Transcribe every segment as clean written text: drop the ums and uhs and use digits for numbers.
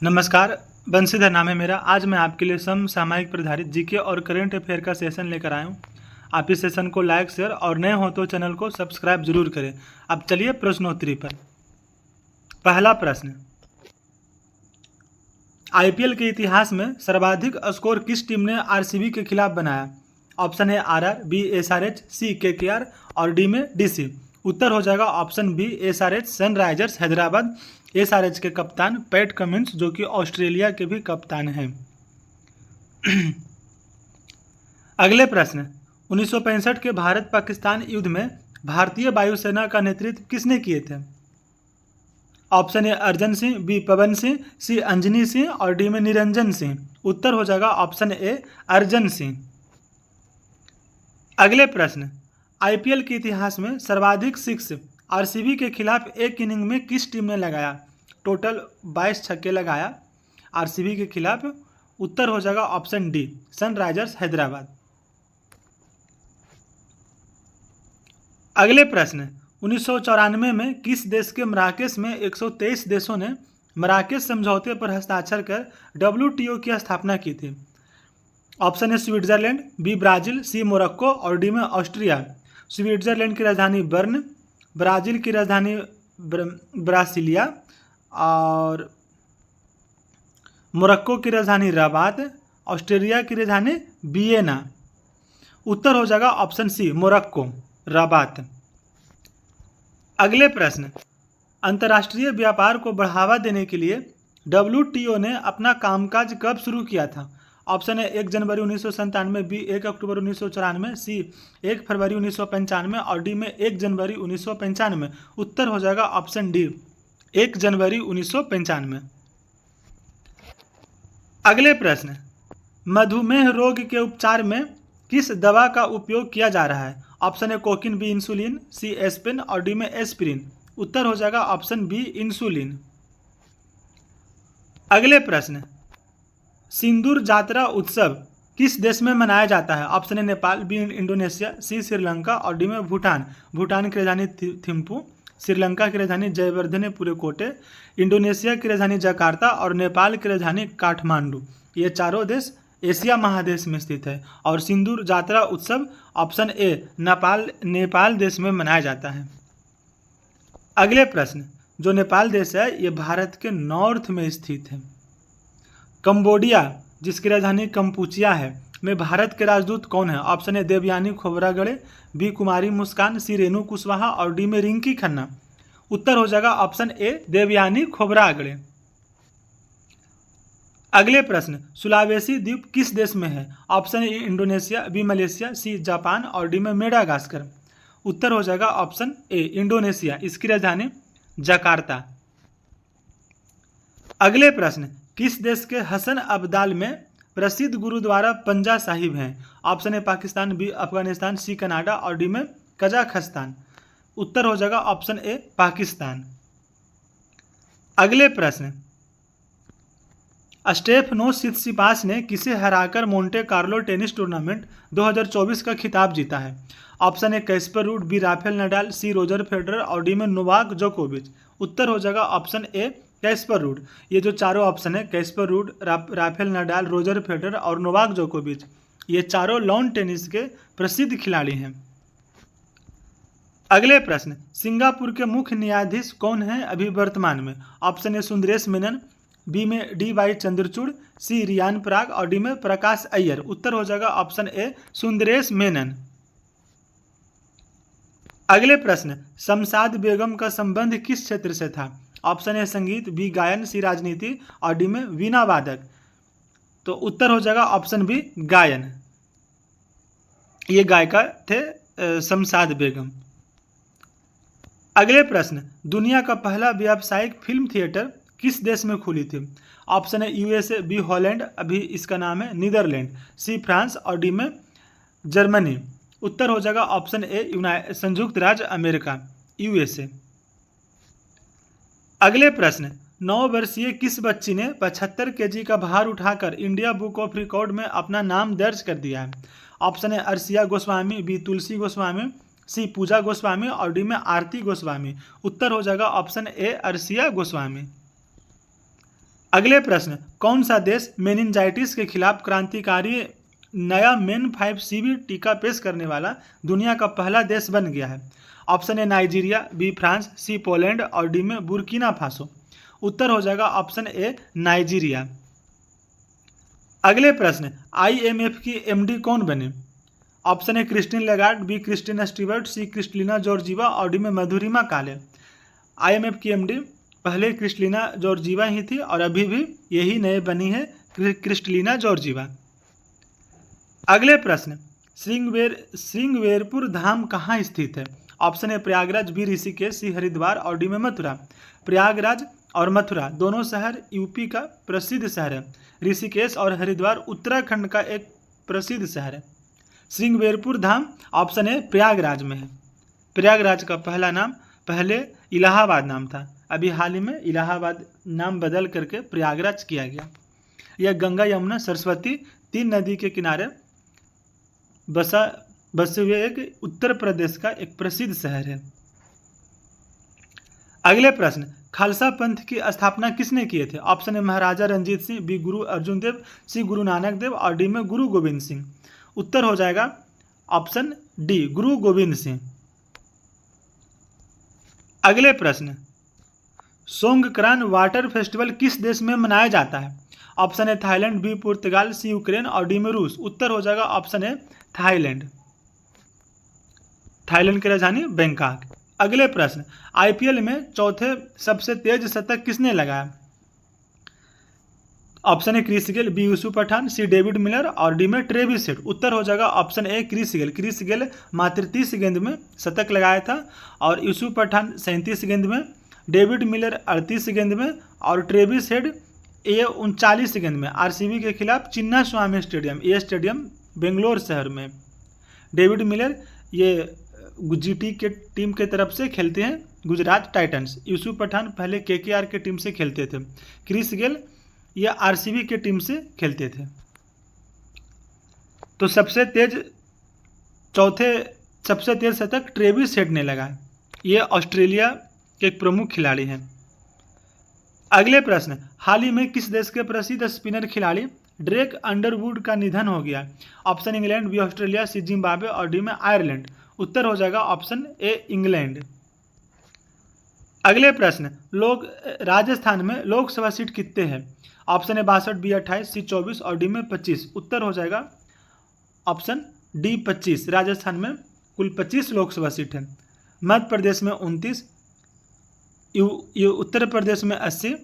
नमस्कार, बंशीधर नाम है मेरा। आज मैं आपके लिए समसामयिक पर आधारित जीके और करंट अफेयर का सेशन लेकर आया हूँ। आप इस सेशन को लाइक, शेयर और नए हो तो चैनल को सब्सक्राइब जरूर करें। अब चलिए प्रश्नोत्तरी पर। पहला प्रश्न, आईपीएल के इतिहास में सर्वाधिक स्कोर किस टीम ने आरसीबी के खिलाफ बनाया? Option A RR, B SRH, C KKR और डी में डीसी। उत्तर हो जाएगा option B SRH, Sunrisers Hyderabad. SRH के कप्तान पैट कमिंस, जो कि ऑस्ट्रेलिया के भी कप्तान हैं। अगले प्रश्न, 1965 के भारत पाकिस्तान युद्ध में भारतीय वायुसेना का नेतृत्व किसने किए थे? Option A Arjan Singh, B Pawan Singh, C Anjani Singh और डी में निरंजन सिंह। उत्तर हो जाएगा ऑप्शन ए अर्जन सिंह। अगले प्रश्न, आईपीएल के इतिहास में सर्वाधिक सिक्स आरसीबी के खिलाफ एक इनिंग में किस टीम ने लगाया? टोटल 22 छक्के लगाया आरसीबी के खिलाफ। उत्तर हो जाएगा ऑप्शन डी सनराइजर्स हैदराबाद। अगले प्रश्न, 1994 में किस देश के मराकेश में 123 देशों ने मराकेश समझौते पर हस्ताक्षर कर डब्ल्यूटीओ की स्थापना की थी? Option A Switzerland, B Brazil, C Morocco और डी में ऑस्ट्रिया। स्विट्जरलैंड की राजधानी बर्न, ब्राज़ील की राजधानी ब्रासिलिया और मोरक्को की राजधानी रबात, ऑस्ट्रिया की राजधानी वियना। उत्तर हो जाएगा ऑप्शन सी मोरक्को, रबात। अगले प्रश्न, अंतर्राष्ट्रीय व्यापार को बढ़ावा देने के लिए डब्ल्यूटीओ ने अपना कामकाज कब शुरू किया था? ऑप्शन है 1 जनवरी 1997, बी 1 अक्टूबर 1994, सी 1 फरवरी 1995 और डी में 1 जनवरी 1995। उत्तर हो जाएगा ऑप्शन डी 1 जनवरी 1995। अगले प्रश्न, मधुमेह रोग के उपचार में किस दवा का उपयोग किया जा रहा है? Option A cocaine, B insulin, C aspirin और डी में एस्पिरिन। उत्तर हो जाएगा ऑप्शन बी इंसुलिन। अगले प्रश्न, सिंदूर जात्रा उत्सव किस देश में मनाया जाता है? Option A Nepal, B Indonesia, C Sri Lanka और डी में भूटान। भूटान की राजधानी थिम्पू, श्रीलंका की राजधानी जयवर्धने कोटे, इंडोनेशिया की राजधानी जकार्ता और नेपाल की राजधानी काठमांडू। ये चारों देश एशिया महादेश में स्थित है। और सिंदूर जात्रा उत्सव ऑप्शन ए नेपाल देश में मनाया जाता है। अगले प्रश्न, जो नेपाल देश है ये भारत के नॉर्थ में स्थित है। कंबोडिया, जिसकी राजधानी कंपूचिया है, में भारत के राजदूत कौन है? Option A Devyani Khobragade, B Kumari Muskan, C Renu Kushwaha और डी में रिंकी खन्ना। उत्तर हो जाएगा ऑप्शन ए देवयानी खोबरागड़े। अगले प्रश्न, सुलावेसी द्वीप किस देश में है? Option A Indonesia, B Malaysia, C Japan और डी में मेडागास्कर। उत्तर हो जाएगा ऑप्शन ए इंडोनेशिया, इसकी राजधानी जकार्ता। अगले प्रश्न, किस देश के हसन अब्दाल में प्रसिद्ध गुरुद्वारा पंजा साहिब हैं? Option A Pakistan, B Afghanistan, C Canada और डी में कजाखस्तान। उत्तर हो जाएगा ऑप्शन ए पाकिस्तान। अगले प्रश्न, स्टेफनोस सित्सिपास ने किसे हराकर मोंटे कार्लो टेनिस टूर्नामेंट 2024 का खिताब जीता है? Option A Casper Ruud, B Rafael Nadal, C Roger Federer और डी में नोवाक जोकोविच। उत्तर हो जाएगा ऑप्शन ए कैस्पर रूड। ये जो चारों ऑप्शन है Caspar rude, Rafael Nadal, Roger Federer और नोवाक जोकोविच, ये चारों लॉन टेनिस के प्रसिद्ध खिलाड़ी हैं। अगले प्रश्न, सिंगापुर के मुख्य न्यायाधीश कौन है अभी वर्तमान में? Option A Sundaresh Menon, B में D Y Chandrachud, C Riyan Parag और डी में प्रकाश अय्यर। उत्तर हो जाएगा ऑप्शन ए सुंदरेश मेनन। अगले प्रश्न, शमशाद बेगम का संबंध किस क्षेत्र से था? ऑप्शन ए संगीत, बी गायन, सी राजनीति और डी में वीणा वादक। तो उत्तर हो जाएगा ऑप्शन बी गायन। ये गायिका थे शमशाद बेगम। अगले प्रश्न, दुनिया का पहला व्यावसायिक फिल्म थिएटर किस देश में खुली थी? ऑप्शन है यूएसए, बी हॉलैंड, अभी इसका नाम है नीदरलैंड, सी फ्रांस और डी में जर्मनी। उत्तर हो जाएगा ऑप्शन ए संयुक्त राज्य अमेरिका, यूएसए। अगले प्रश्न, 9 वर्षीय किस बच्ची ने 75 केजी का भार उठाकर इंडिया बुक ऑफ रिकॉर्ड में अपना नाम दर्ज कर दिया है? ऑप्शन है अर्शिया गोस्वामी, बी तुलसी गोस्वामी, सी पूजा गोस्वामी और डी में आरती गोस्वामी। उत्तर हो जाएगा ऑप्शन ए अर्शिया गोस्वामी। अगले प्रश्न, कौन सा देश मेनिंजाइटिस के खिलाफ क्रांतिकारी नया मेन 5 टीका पेश करने वाला दुनिया का पहला देश बन गया है? Option A Nigeria, B France, C Poland और डी में बुर्किना फासो। उत्तर हो जाएगा ऑप्शन ए नाइजीरिया। अगले प्रश्न, IMF की MD कौन बने? Option A Christine Lagarde, B Kristina Stewart, C Kristalina Georgieva और डी में मधुरिमा काले। IMF की MD पहले क्रिस्टलिना जॉर्जीवा ही थी और अभी भी यही नए बनी है क्रिस्टलिना जॉर्जीवा। अगले प्रश्न, श्रृंगवेरपुर धाम कहाँ स्थित है? Option A Prayagraj, B Rishikesh, C Haridwar और डी में मथुरा। प्रयागराज और मथुरा दोनों शहर यूपी का प्रसिद्ध शहर है। ऋषिकेश और हरिद्वार उत्तराखंड का एक प्रसिद्ध शहर है। श्रृंगवेरपुर धाम ऑप्शन ए प्रयागराज में है। प्रयागराज का पहला नाम पहले इलाहाबाद नाम था, अभी हाल ही में इलाहाबाद नाम बदल करके प्रयागराज किया गया। यह गंगा, यमुना, सरस्वती 3 नदी के किनारे बसे हुए एक उत्तर प्रदेश का एक प्रसिद्ध शहर है। अगले प्रश्न, खालसा पंथ की स्थापना किसने किए थे? Option A Maharaja Ranjit Singh, B Guru Arjan देव, सी गुरु नानक देव और डी में गुरु गोविंद सिंह। उत्तर हो जाएगा ऑप्शन डी गुरु गोविंद सिंह। अगले प्रश्न, सोंगक्रान वाटर फेस्टिवल किस देश में मनाया जाता है? ऑप्शन ए थाईलैंड, बी पुर्तगाल, सी यूक्रेन और डी में रूस। उत्तर हो जाएगा ऑप्शन ए थाईलैंड। थाईलैंड की राजधानी बैंकॉक। अगले प्रश्न, IPL में चौथे सबसे तेज शतक किसने लगाया? Option A Chris Gayle, B Yusuf Pathan, C David Miller और डी में ट्रेविस हेड। उत्तर हो जाएगा option A Chris Gayle. Chris Gayle मात्र 30 गेंद में शतक लगाया था और यूसुफ पठान 37 गेंद में, डेविड मिलर 38 गेंद में और ट्रेविस हेड ये 39 गेंद में। RCB के खिलाफ चिन्ना स्वामी स्टेडियम, ये स्टेडियम बेंगलोर शहर में। डेविड मिलर ये GT के टीम के तरफ से खेलते हैं, गुजरात टाइटंस। यूसुफ पठान पहले KKR के टीम से खेलते थे। क्रिस गेल ये RCB के टीम से खेलते थे। तो सबसे तेज शतक ट्रेविस हेड ने लगाया। ये ऑस्ट्रेलिया के एक प्रमुख खिलाड़ी हैं। अगले प्रश्न, हाल ही में किस देश के प्रसिद्ध स्पिनर खिलाड़ी ड्रेक अंडरवुड का निधन हो गया? ऑप्शन इंग्लैंड, बी ऑस्ट्रेलिया, सी जिम्बाब्वे और डी में आयरलैंड। उत्तर हो जाएगा ऑप्शन ए इंग्लैंड। अगले प्रश्न, राजस्थान में लोकसभा सीट कितने हैं? ऑप्शन ए 62, बी 28, सी 24 और डी में 25। उत्तर हो जाएगा ऑप्शन डी 25। राजस्थान में कुल 25 लोकसभा सीट है। मध्य प्रदेश में 29, उत्तर प्रदेश में 80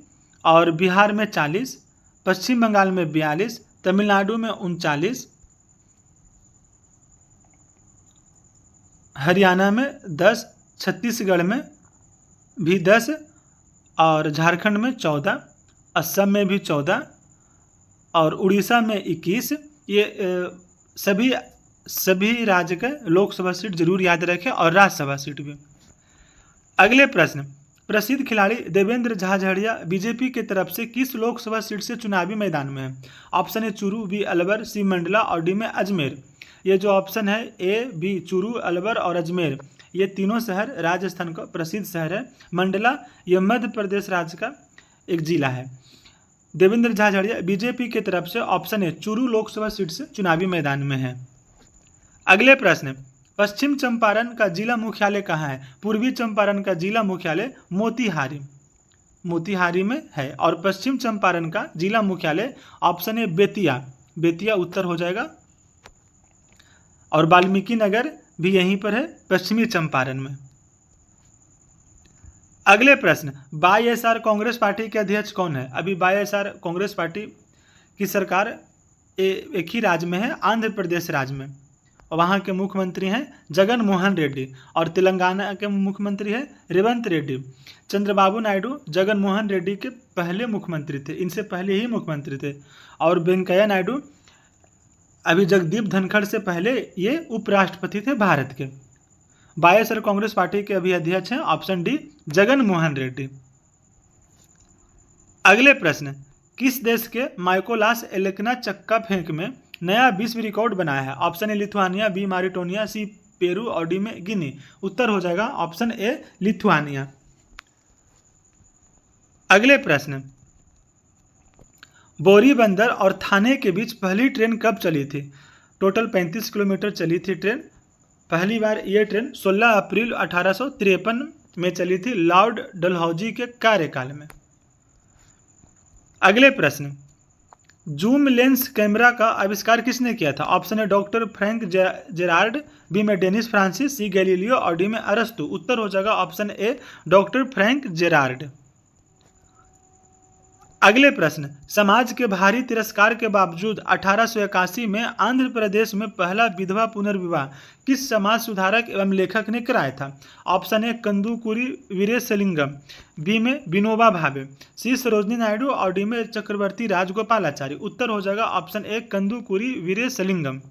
और बिहार में 40, पश्चिम बंगाल में 42, तमिलनाडु में 39, हरियाणा में 10, छत्तीसगढ़ में भी 10 और झारखंड में 14, असम में भी 14 और उड़ीसा में 21। ये सभी राज्य के लोकसभा सीट जरूर याद रखें और राज्यसभा सीट भी। अगले प्रश्न, प्रसिद्ध खिलाड़ी देवेंद्र झाझड़िया बीजेपी के तरफ से किस लोकसभा सीट से चुनावी मैदान में है? Option A Churu, B Alwar, C Mandla और डी में अजमेर। ये जो ऑप्शन है ए, बी, चूरू, अलवर और अजमेर, ये तीनों शहर राजस्थान का प्रसिद्ध शहर है। मंडला ये मध्य प्रदेश राज्य का एक जिला है। देवेंद्र झाझड़िया बीजेपी की तरफ से option A Churu Lok Sabha seat से चुनावी मैदान में है। अगले प्रश्न, पश्चिम चंपारण का जिला मुख्यालय कहाँ है? पूर्वी चंपारण का जिला मुख्यालय मोतिहारी में है और पश्चिम चंपारण का जिला मुख्यालय ऑप्शन ए बेतिया उत्तर हो जाएगा और वाल्मीकि नगर भी यहीं पर है पश्चिमी चंपारण में। अगले प्रश्न, YSR कांग्रेस पार्टी के अध्यक्ष कौन है? अभी YSR कांग्रेस पार्टी की सरकार एक ही राज्य में है, आंध्र प्रदेश राज्य में, और वहाँ के मुख्यमंत्री हैं जगन मोहन रेड्डी और तेलंगाना के मुख्यमंत्री हैं रेवंत रेड्डी। चंद्रबाबू नायडू जगन मोहन रेड्डी के पहले मुख्यमंत्री थे, इनसे पहले ही मुख्यमंत्री थे, और वेंकैया नायडू अभी जगदीप धनखड़ से पहले ये उपराष्ट्रपति थे भारत के। YSR कांग्रेस पार्टी के अभी अध्यक्ष हैं ऑप्शन डी जगन मोहन रेड्डी। अगले प्रश्न, किस देश के माइकोलास एलेकना चक्का फेंक में नया विश्व रिकॉर्ड बनाया है? Option A Lithuania, B Mauritania, C Peru और डी में गिनी। उत्तर हो जाएगा ऑप्शन ए लिथुआनिया। अगले प्रश्न, बोरीबंदर और थाने के बीच पहली ट्रेन कब चली थी? टोटल 35 किलोमीटर चली थी ट्रेन। पहली बार ये ट्रेन 16 अप्रैल 1853 में चली थी, लॉर्ड डलहौजी के कार्यकाल में। अगले प्रश्न, जूम लेंस कैमरा का आविष्कार किसने किया था? ऑप्शन है डॉक्टर फ्रैंक जेरार्ड, बी में डेनिस फ्रांसिस, सी गैलीलियो और डी में अरस्तु। उत्तर हो जाएगा option A doctor Frank Gerard. अगले प्रश्न, समाज के भारी तिरस्कार के बावजूद 1881 में आंध्र प्रदेश में पहला विधवा पुनर्विवाह किस समाज सुधारक एवं लेखक ने कराया था? Option A Kandukuri Veeresalingam, B में विनोबा भावे, सी सरोजनी नायडू और डी में चक्रवर्ती राजगोपालाचारी। उत्तर हो जाएगा ऑप्शन ए कंदुकुरी वीरेशलिंगम।